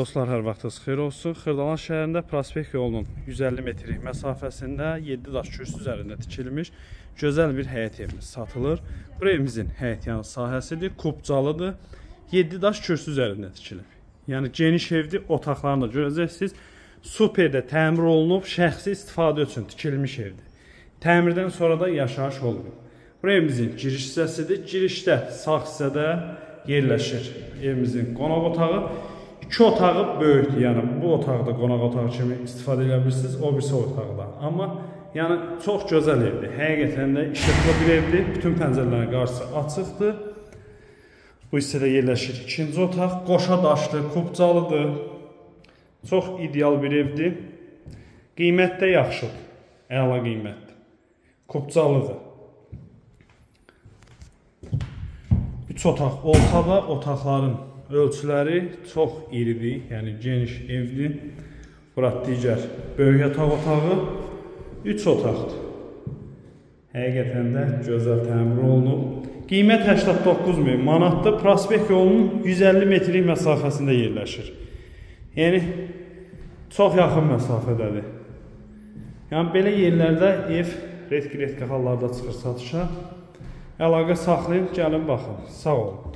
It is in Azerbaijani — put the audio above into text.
Dostlar, hər vaxtınız xeyir olsun. Xırdalan şəhərində Prospekt yolunun 150 metrik məsafəsində 7 daş kürsü üzərində tikilmiş gözəl bir həyət evimiz satılır. Bu evimizin həyətyanı sahəsidir, kubcalıdır. 7 daş kürsü üzərində tikilib. Yəni geniş evdir, otaqlarını da görəcəksiniz. Super də təmir olunub, şəxsi istifadə üçün tikilmiş evdir. Təmirdən sonra da yaşayış olunub. Bu evimizin giriş hissəsidir. Girişdə sağ hissədə yerləşir evimizin qonaq otağı. İki otağı böyükdür, yəni bu otaqda qonaq otağı kimi istifadə edə bilirsiniz, o birisi otaqda. Amma yəni çox gözəl evdir, həqiqətən də işıqlı bir evdir, bütün pəncərələrin qarşısı açıqdır. Bu hissədə yerləşir ikinci otaq, qoşa daşlı, kubcalıdır, çox ideal bir evdir. Qiymət də yaxşıdır, əla qiymətdir, kubcalıdır. 3 otaq olsa da otaqların ölçüləri çox iridir, yəni geniş evdir. Bura digər böyük yataq otağı 3 otaqdır. Həqiqətən də gözəl təmir olunub. Qiymət 89.000 manatdır. Prospekt yolunun 150 metrik məsafəsində yerləşir. Yəni çox yaxın məsafədədir. Yəni belə yerlərdə ev redki hallarda çıxır satışa. Əlaqə saxlayın, gəlin baxın. Sağ olun.